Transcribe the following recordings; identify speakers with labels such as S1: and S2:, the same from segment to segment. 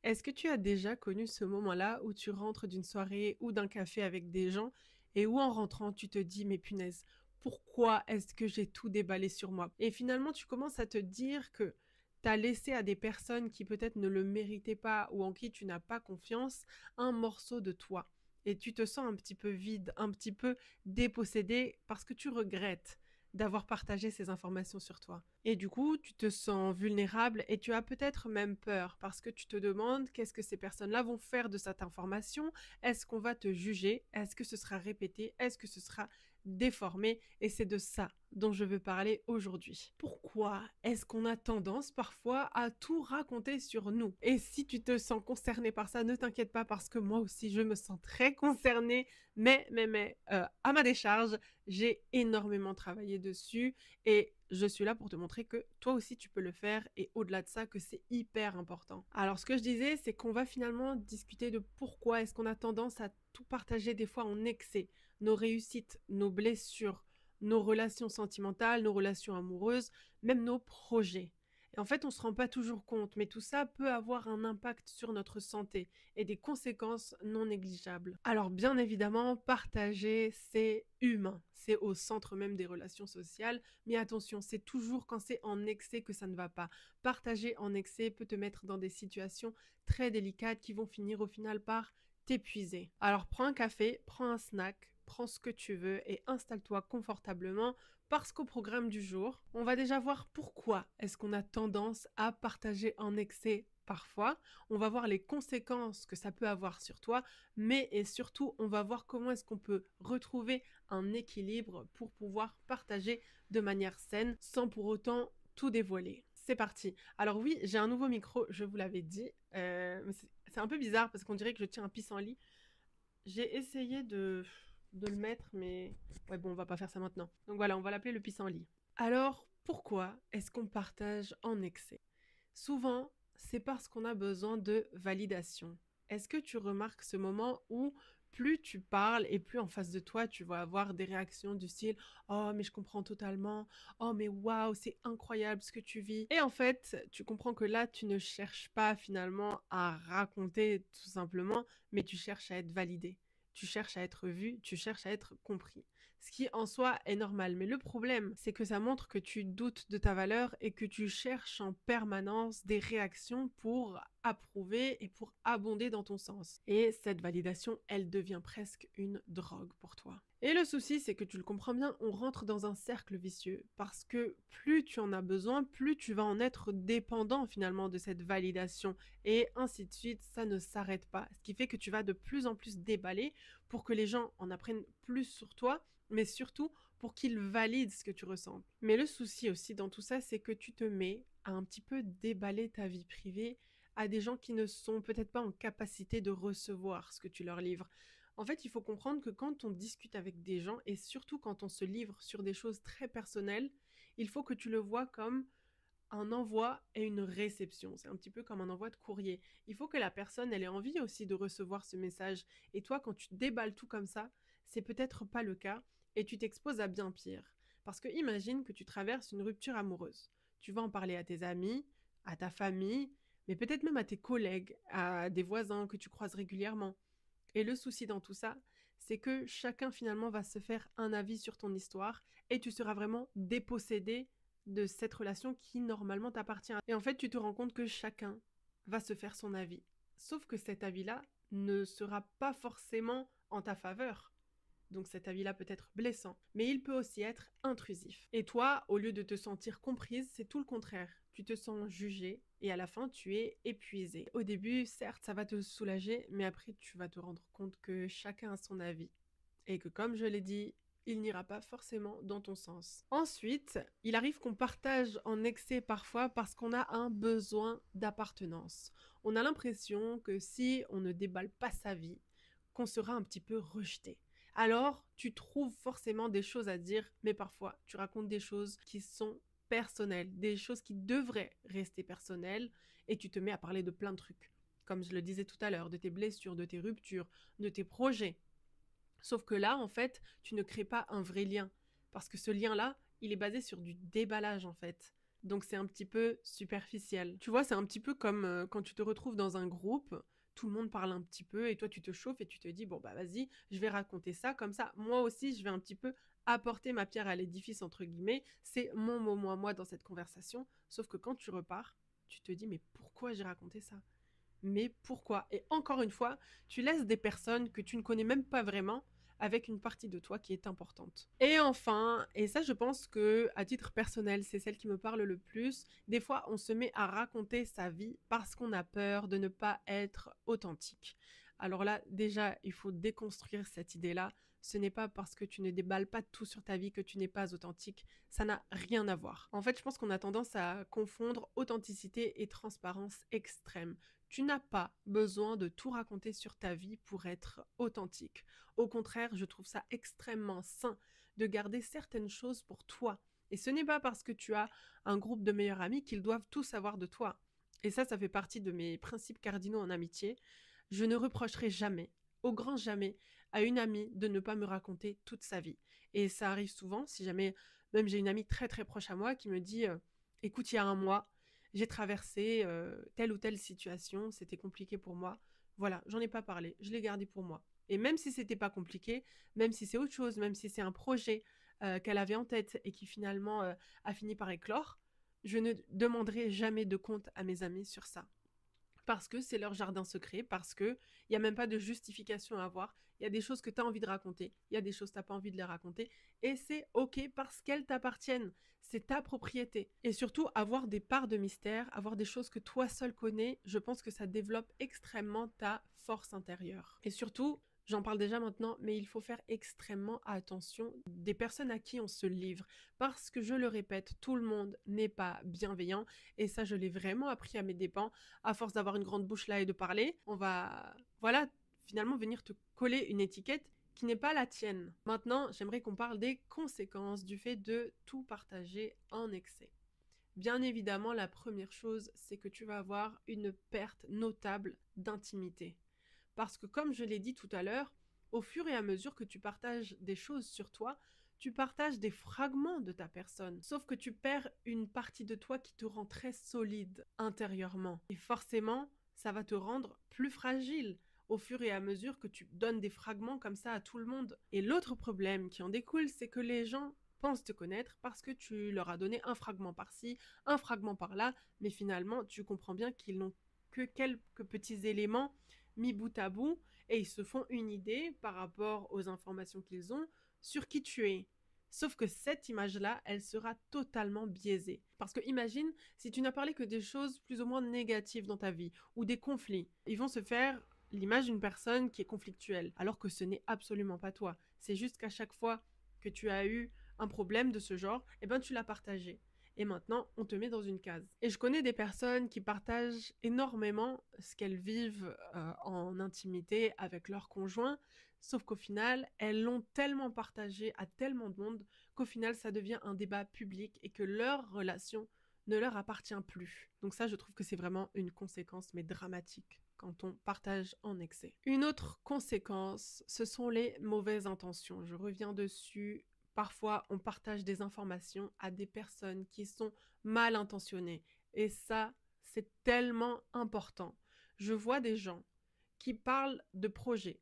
S1: Est-ce que tu as déjà connu ce moment-là où tu rentres d'une soirée ou d'un café avec des gens et où en rentrant tu te dis mais punaise, pourquoi est-ce que j'ai tout déballé sur moi? Et finalement tu commences à te dire que tu as laissé à des personnes qui peut-être ne le méritaient pas ou en qui tu n'as pas confiance un morceau de toi. Et tu te sens un petit peu vide, un petit peu dépossédé parce que tu regrettes d'avoir partagé ces informations sur toi. Et du coup, tu te sens vulnérable et tu as peut-être même peur parce que tu te demandes qu'est-ce que ces personnes-là vont faire de cette information? Est-ce qu'on va te juger? Est-ce que ce sera répété? Est-ce que ce sera déformé? Et c'est de ça dont je veux parler aujourd'hui. Pourquoi est-ce qu'on a tendance parfois à tout raconter sur nous? Et si tu te sens concerné par ça, ne t'inquiète pas parce que moi aussi je me sens très concernée, mais à ma décharge, j'ai énormément travaillé dessus et je suis là pour te montrer que toi aussi tu peux le faire et au-delà de ça que c'est hyper important. Alors ce que je disais, c'est qu'on va finalement discuter de pourquoi est-ce qu'on a tendance à tout partager des fois en excès, nos réussites, nos blessures, nos relations sentimentales, nos relations amoureuses, même nos projets. Et en fait, on se rend pas toujours compte, mais tout ça peut avoir un impact sur notre santé et des conséquences non négligeables. Alors bien évidemment, partager, c'est humain, c'est au centre même des relations sociales, mais attention, c'est toujours quand c'est en excès que ça ne va pas. Partager en excès peut te mettre dans des situations très délicates qui vont finir au final par t'épuiser. Alors prends un café, prends un snack, prends ce que tu veux et installe-toi confortablement parce qu'au programme du jour, on va déjà voir pourquoi est-ce qu'on a tendance à partager en excès parfois. On va voir les conséquences que ça peut avoir sur toi, mais et surtout, on va voir comment est-ce qu'on peut retrouver un équilibre pour pouvoir partager de manière saine sans pour autant tout dévoiler. C'est parti. Alors oui, j'ai un nouveau micro, je vous l'avais dit. Mais c'est un peu bizarre parce qu'on dirait que je tiens un pissenlit. J'ai essayé de le mettre, mais ouais, bon, on va pas faire ça maintenant. Donc voilà, on va l'appeler le pissenlit. Alors, pourquoi est-ce qu'on partage en excès? Souvent, c'est parce qu'on a besoin de validation. Est-ce que tu remarques ce moment où plus tu parles et plus en face de toi, tu vas avoir des réactions du style «Oh, mais je comprends totalement. Oh, mais waouh, c'est incroyable ce que tu vis». Et en fait, tu comprends que là, tu ne cherches pas finalement à raconter tout simplement, mais tu cherches à être validé. Tu cherches à être vu, tu cherches à être compris. Ce qui en soi est normal. Mais le problème, c'est que ça montre que tu doutes de ta valeur et que tu cherches en permanence des réactions pour approuver et pour abonder dans ton sens. Et cette validation, elle devient presque une drogue pour toi. Et le souci, c'est que tu le comprends bien, on rentre dans un cercle vicieux. Parce que plus tu en as besoin, plus tu vas en être dépendant finalement de cette validation. Et ainsi de suite, ça ne s'arrête pas. Ce qui fait que tu vas de plus en plus déballer pour que les gens en apprennent plus sur toi, mais surtout pour qu'ils valident ce que tu ressens. Mais le souci aussi dans tout ça, c'est que tu te mets à un petit peu déballer ta vie privée à des gens qui ne sont peut-être pas en capacité de recevoir ce que tu leur livres. En fait, il faut comprendre que quand on discute avec des gens, et surtout quand on se livre sur des choses très personnelles, il faut que tu le vois comme un envoi et une réception. C'est un petit peu comme un envoi de courrier. Il faut que la personne, elle ait envie aussi de recevoir ce message. Et toi, quand tu déballes tout comme ça, c'est peut-être pas le cas et tu t'exposes à bien pire. Parce que imagine que tu traverses une rupture amoureuse. Tu vas en parler à tes amis, à ta famille, mais peut-être même à tes collègues, à des voisins que tu croises régulièrement. Et le souci dans tout ça, c'est que chacun finalement va se faire un avis sur ton histoire et tu seras vraiment dépossédé de cette relation qui normalement t'appartient. Et en fait, tu te rends compte que chacun va se faire son avis. Sauf que cet avis-là ne sera pas forcément en ta faveur. Donc cet avis-là peut être blessant, mais il peut aussi être intrusif. Et toi, au lieu de te sentir comprise, c'est tout le contraire. Tu te sens jugée et à la fin, tu es épuisée. Au début, certes, ça va te soulager, mais après, tu vas te rendre compte que chacun a son avis. Et que comme je l'ai dit, il n'ira pas forcément dans ton sens. Ensuite, il arrive qu'on partage en excès parfois parce qu'on a un besoin d'appartenance. On a l'impression que si on ne déballe pas sa vie, qu'on sera un petit peu rejeté. Alors, tu trouves forcément des choses à dire, mais parfois, tu racontes des choses qui sont personnelles, des choses qui devraient rester personnelles, et tu te mets à parler de plein de trucs. Comme je le disais tout à l'heure, de tes blessures, de tes ruptures, de tes projets. Sauf que là, en fait, tu ne crées pas un vrai lien. Parce que ce lien-là, il est basé sur du déballage, en fait. Donc c'est un petit peu superficiel. Tu vois, c'est un petit peu comme quand tu te retrouves dans un groupe, tout le monde parle un petit peu et toi tu te chauffes et tu te dis bon bah vas-y, je vais raconter ça comme ça. Moi aussi, je vais un petit peu apporter ma pierre à l'édifice entre guillemets. C'est mon mot à moi dans cette conversation. Sauf que quand tu repars, tu te dis mais pourquoi j'ai raconté ça? Mais pourquoi? Et encore une fois, tu laisses des personnes que tu ne connais même pas vraiment avec une partie de toi qui est importante. Et enfin, et ça je pense que à titre personnel, c'est celle qui me parle le plus, des fois on se met à raconter sa vie parce qu'on a peur de ne pas être authentique. Alors là, déjà, il faut déconstruire cette idée-là. Ce n'est pas parce que tu ne déballes pas tout sur ta vie que tu n'es pas authentique. Ça n'a rien à voir. En fait, je pense qu'on a tendance à confondre authenticité et transparence extrême. Tu n'as pas besoin de tout raconter sur ta vie pour être authentique. Au contraire, je trouve ça extrêmement sain de garder certaines choses pour toi. Et ce n'est pas parce que tu as un groupe de meilleurs amis qu'ils doivent tout savoir de toi. Et ça fait partie de mes principes cardinaux en amitié. Je ne reprocherai jamais, au grand jamais, à une amie de ne pas me raconter toute sa vie. Et ça arrive souvent, si jamais, même j'ai une amie très très proche à moi qui me dit écoute, il y a un mois, j'ai traversé telle ou telle situation, c'était compliqué pour moi. Voilà, j'en ai pas parlé, je l'ai gardé pour moi. Et même si c'était pas compliqué, même si c'est autre chose, même si c'est un projet qu'elle avait en tête et qui finalement a fini par éclore, je ne demanderai jamais de compte à mes amis sur ça parce que c'est leur jardin secret, parce que il y a même pas de justification à avoir. Il y a des choses que tu as envie de raconter, il y a des choses que tu n'as pas envie de les raconter, et c'est ok parce qu'elles t'appartiennent. C'est ta propriété. Et surtout, avoir des parts de mystère, avoir des choses que toi seul connais, je pense que ça développe extrêmement ta force intérieure. Et surtout, j'en parle déjà maintenant, mais il faut faire extrêmement attention des personnes à qui on se livre. Parce que je le répète, tout le monde n'est pas bienveillant. Et ça, je l'ai vraiment appris à mes dépens. À force d'avoir une grande bouche là et de parler, on va, voilà, finalement venir te coller une étiquette qui n'est pas la tienne. Maintenant, j'aimerais qu'on parle des conséquences du fait de tout partager en excès. Bien évidemment, la première chose, c'est que tu vas avoir une perte notable d'intimité. Parce que comme je l'ai dit tout à l'heure, au fur et à mesure que tu partages des choses sur toi, tu partages des fragments de ta personne. Sauf que tu perds une partie de toi qui te rend très solide intérieurement. Et forcément, ça va te rendre plus fragile au fur et à mesure que tu donnes des fragments comme ça à tout le monde. Et l'autre problème qui en découle, c'est que les gens pensent te connaître parce que tu leur as donné un fragment par-ci, un fragment par-là, mais finalement, tu comprends bien qu'ils n'ont que quelques petits éléments mis bout à bout et ils se font une idée par rapport aux informations qu'ils ont sur qui tu es. Sauf que cette image-là, elle sera totalement biaisée. Parce que imagine, si tu n'as parlé que des choses plus ou moins négatives dans ta vie, ou des conflits, ils vont se faire l'image d'une personne qui est conflictuelle, alors que ce n'est absolument pas toi. C'est juste qu'à chaque fois que tu as eu un problème de ce genre, eh ben tu l'as partagé. Et maintenant, on te met dans une case. Et je connais des personnes qui partagent énormément ce qu'elles vivent en intimité avec leur conjoint, sauf qu'au final, elles l'ont tellement partagé à tellement de monde qu'au final, ça devient un débat public et que leur relation ne leur appartient plus. Donc ça, je trouve que c'est vraiment une conséquence, mais dramatique, quand on partage en excès. Une autre conséquence, ce sont les mauvaises intentions. Je reviens dessus. Parfois, on partage des informations à des personnes qui sont mal intentionnées. Et ça, c'est tellement important. Je vois des gens qui parlent de projets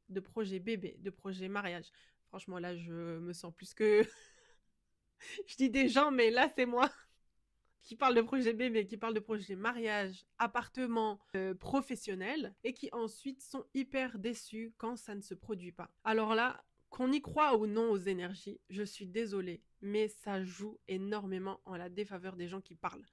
S1: bébés, de projets mariage. Franchement, là, je me sens plus que... je dis des gens, mais là, c'est moi qui parle de projet bébé, qui parle de projet mariage, appartement, professionnel, et qui ensuite sont hyper déçus quand ça ne se produit pas. Alors là, qu'on y croit ou non aux énergies, je suis désolée, mais ça joue énormément en la défaveur des gens qui parlent.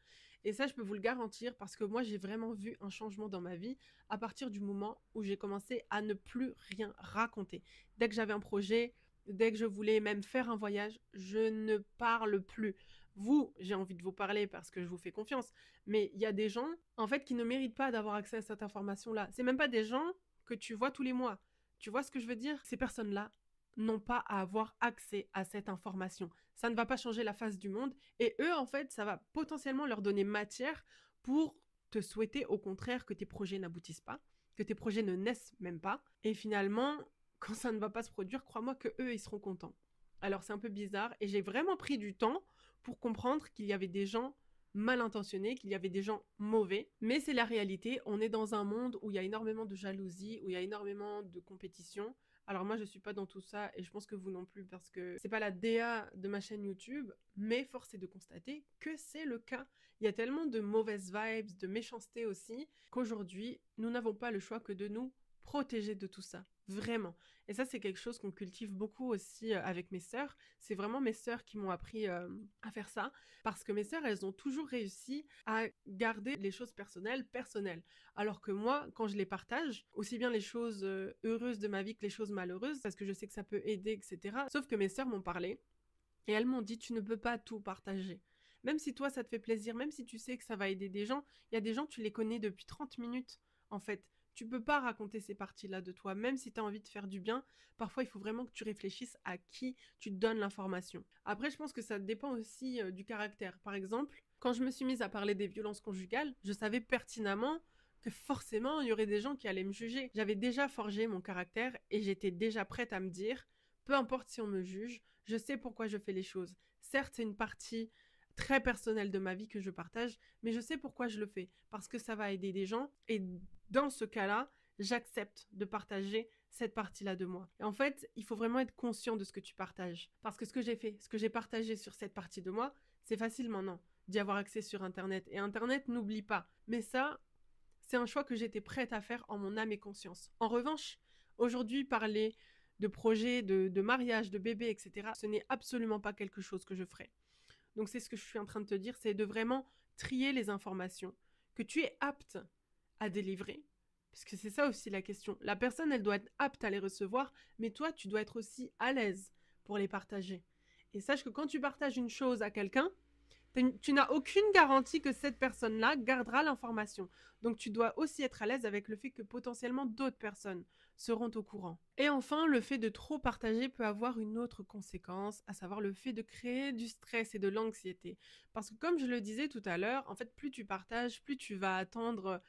S1: Et ça, je peux vous le garantir parce que moi, j'ai vraiment vu un changement dans ma vie à partir du moment où j'ai commencé à ne plus rien raconter. Dès que j'avais un projet, dès que je voulais même faire un voyage, je ne parle plus. Vous, j'ai envie de vous parler parce que je vous fais confiance, mais il y a des gens, en fait, qui ne méritent pas d'avoir accès à cette information-là. C'est même pas des gens que tu vois tous les mois. Tu vois ce que je veux dire? Ces personnes-là n'ont pas à avoir accès à cette information. Ça ne va pas changer la face du monde et eux, en fait, ça va potentiellement leur donner matière pour te souhaiter au contraire que tes projets n'aboutissent pas, que tes projets ne naissent même pas. Et finalement, quand ça ne va pas se produire, crois-moi que eux, ils seront contents. Alors c'est un peu bizarre et j'ai vraiment pris du temps pour comprendre qu'il y avait des gens mal intentionnés, qu'il y avait des gens mauvais, mais c'est la réalité. On est dans un monde où il y a énormément de jalousie, où il y a énormément de compétition. Alors moi, je suis pas dans tout ça et je pense que vous non plus parce que c'est pas la DA de ma chaîne YouTube, mais force est de constater que c'est le cas. Il y a tellement de mauvaises vibes, de méchanceté aussi, qu'aujourd'hui, nous n'avons pas le choix que de nous protéger de tout ça. Vraiment. Et ça, c'est quelque chose qu'on cultive beaucoup aussi avec mes sœurs. C'est vraiment mes sœurs qui m'ont appris à faire ça. Parce que mes sœurs, elles ont toujours réussi à garder les choses personnelles, personnelles. Alors que moi, quand je les partage, aussi bien les choses heureuses de ma vie que les choses malheureuses, parce que je sais que ça peut aider, etc. Sauf que mes sœurs m'ont parlé et elles m'ont dit, tu ne peux pas tout partager. Même si toi, ça te fait plaisir, même si tu sais que ça va aider des gens, il y a des gens, tu les connais depuis 30 minutes, en fait. Tu peux pas raconter ces parties-là de toi, même si tu as envie de faire du bien. Parfois, il faut vraiment que tu réfléchisses à qui tu donnes l'information. Après, je pense que ça dépend aussi du caractère. Par exemple, quand je me suis mise à parler des violences conjugales, je savais pertinemment que forcément, il y aurait des gens qui allaient me juger. J'avais déjà forgé mon caractère et j'étais déjà prête à me dire, peu importe si on me juge, je sais pourquoi je fais les choses. Certes, c'est une partie très personnelle de ma vie que je partage, mais je sais pourquoi je le fais. Parce que ça va aider des gens et dans ce cas-là, j'accepte de partager cette partie-là de moi. Et en fait, il faut vraiment être conscient de ce que tu partages. Parce que ce que j'ai fait, ce que j'ai partagé sur cette partie de moi, c'est facile maintenant d'y avoir accès sur Internet. Et Internet n'oublie pas. Mais ça, c'est un choix que j'étais prête à faire en mon âme et conscience. En revanche, aujourd'hui, parler de projets, de mariage, de bébé, etc., ce n'est absolument pas quelque chose que je ferai. Donc c'est ce que je suis en train de te dire, c'est de vraiment trier les informations que tu es apte à délivrer. Parce que c'est ça aussi la question. La personne, elle doit être apte à les recevoir, mais toi, tu dois être aussi à l'aise pour les partager. Et sache que quand tu partages une chose à quelqu'un, tu n'as aucune garantie que cette personne-là gardera l'information. Donc tu dois aussi être à l'aise avec le fait que potentiellement d'autres personnes seront au courant. Et enfin, le fait de trop partager peut avoir une autre conséquence, à savoir le fait de créer du stress et de l'anxiété. Parce que comme je le disais tout à l'heure, en fait, plus tu partages, plus tu vas attendre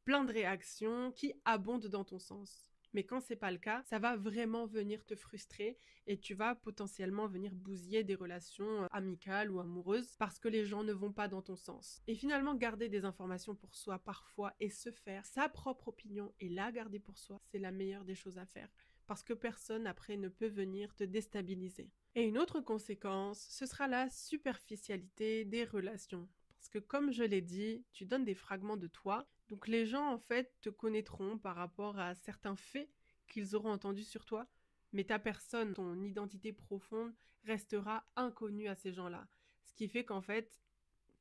S1: plein de réactions qui abondent dans ton sens. Mais quand c'est pas le cas, ça va vraiment venir te frustrer et tu vas potentiellement venir bousiller des relations amicales ou amoureuses parce que les gens ne vont pas dans ton sens. Et finalement, garder des informations pour soi parfois et se faire sa propre opinion et la garder pour soi, c'est la meilleure des choses à faire parce que personne après ne peut venir te déstabiliser. Et une autre conséquence, ce sera la superficialité des relations. Parce que comme je l'ai dit, tu donnes des fragments de toi. Donc les gens, en fait, te connaîtront par rapport à certains faits qu'ils auront entendus sur toi. Mais ta personne, ton identité profonde, restera inconnue à ces gens-là. Ce qui fait qu'en fait,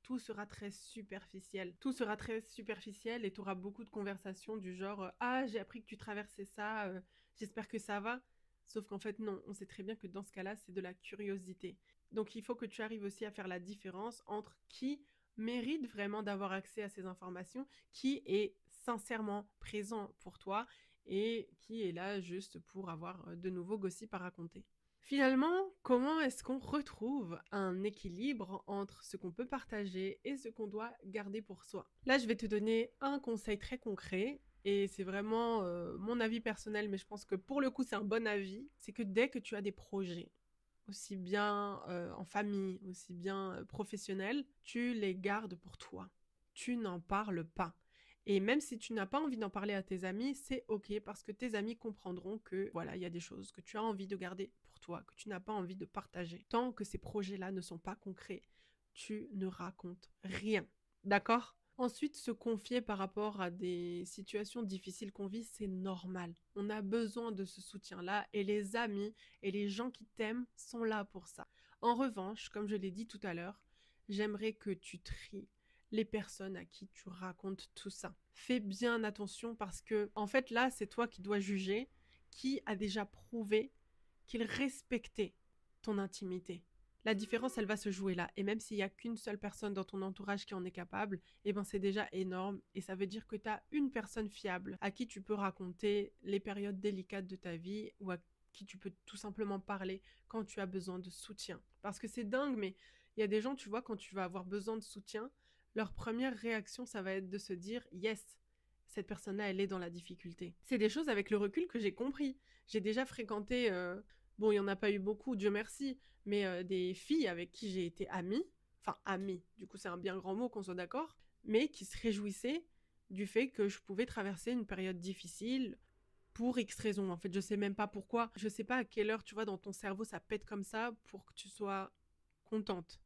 S1: tout sera très superficiel. Tout sera très superficiel et tu auras beaucoup de conversations du genre ah, j'ai appris que tu traversais ça, j'espère que ça va. Sauf qu'en fait, non, on sait très bien que dans ce cas-là, c'est de la curiosité. Donc il faut que tu arrives aussi à faire la différence entre qui mérite vraiment d'avoir accès à ces informations, qui est sincèrement présent pour toi et qui est là juste pour avoir de nouveaux gossips à raconter. Finalement, comment est-ce qu'on retrouve un équilibre entre ce qu'on peut partager et ce qu'on doit garder pour soi? Là, je vais te donner un conseil très concret et c'est vraiment mon avis personnel, mais je pense que pour le coup, c'est un bon avis. C'est que dès que tu as des projets, aussi bien en famille, aussi bien professionnels, tu les gardes pour toi. Tu n'en parles pas. Et même si tu n'as pas envie d'en parler à tes amis, c'est ok parce que tes amis comprendront que voilà, il y a des choses que tu as envie de garder pour toi, que tu n'as pas envie de partager. Tant que ces projets-là ne sont pas concrets, tu ne racontes rien. D'accord? Ensuite, se confier par rapport à des situations difficiles qu'on vit, c'est normal. On a besoin de ce soutien-là et les amis et les gens qui t'aiment sont là pour ça. En revanche, comme je l'ai dit tout à l'heure, j'aimerais que tu tries les personnes à qui tu racontes tout ça. Fais bien attention parce que, en fait, là, c'est toi qui dois juger qui a déjà prouvé qu'il respectait ton intimité. La différence, elle va se jouer là. Et même s'il n'y a qu'une seule personne dans ton entourage qui en est capable, eh ben c'est déjà énorme. Et ça veut dire que tu as une personne fiable à qui tu peux raconter les périodes délicates de ta vie ou à qui tu peux tout simplement parler quand tu as besoin de soutien. Parce que c'est dingue, mais il y a des gens, tu vois, quand tu vas avoir besoin de soutien, leur première réaction, ça va être de se dire « Yes !» cette personne-là, elle est dans la difficulté. C'est des choses avec le recul que j'ai compris. J'ai déjà fréquenté, bon, il n'y en a pas eu beaucoup, Dieu merci, mais des filles avec qui j'ai été amie, enfin amis, du coup c'est un bien grand mot qu'on soit d'accord, mais qui se réjouissaient du fait que je pouvais traverser une période difficile pour X raisons. En fait, je sais même pas pourquoi. Je sais pas à quelle heure, tu vois, dans ton cerveau, ça pète comme ça pour que tu sois contente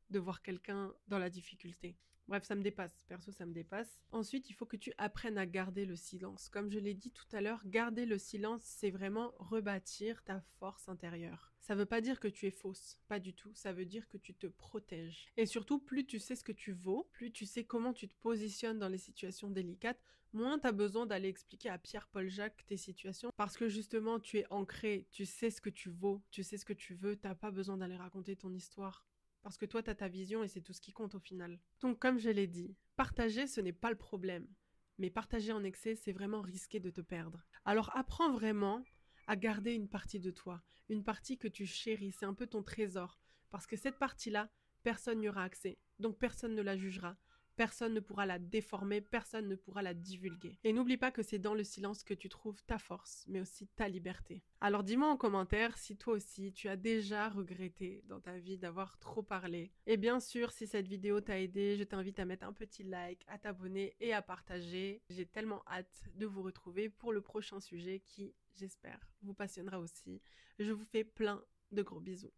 S1: de voir quelqu'un dans la difficulté. Bref, ça me dépasse. Perso, ça me dépasse. Ensuite, il faut que tu apprennes à garder le silence. Comme je l'ai dit tout à l'heure, garder le silence, c'est vraiment rebâtir ta force intérieure. Ça veut pas dire que tu es fausse, pas du tout. Ça veut dire que tu te protèges. Et surtout, plus tu sais ce que tu vaux, plus tu sais comment tu te positionnes dans les situations délicates, moins tu as besoin d'aller expliquer à Pierre-Paul Jacques tes situations parce que justement, tu es ancré, tu sais ce que tu vaux, tu sais ce que tu veux, t'as pas besoin d'aller raconter ton histoire. Parce que toi, tu as ta vision et c'est tout ce qui compte au final. Donc, comme je l'ai dit, partager, ce n'est pas le problème. Mais partager en excès, c'est vraiment risquer de te perdre. Alors, apprends vraiment à garder une partie de toi, une partie que tu chéris, c'est un peu ton trésor. Parce que cette partie-là, personne n'y aura accès. Donc, personne ne la jugera. Personne ne pourra la déformer, personne ne pourra la divulguer. Et n'oublie pas que c'est dans le silence que tu trouves ta force, mais aussi ta liberté. Alors dis-moi en commentaire si toi aussi tu as déjà regretté dans ta vie d'avoir trop parlé. Et bien sûr, si cette vidéo t'a aidé, je t'invite à mettre un petit like, à t'abonner et à partager. J'ai tellement hâte de vous retrouver pour le prochain sujet qui, j'espère, vous passionnera aussi. Je vous fais plein de gros bisous.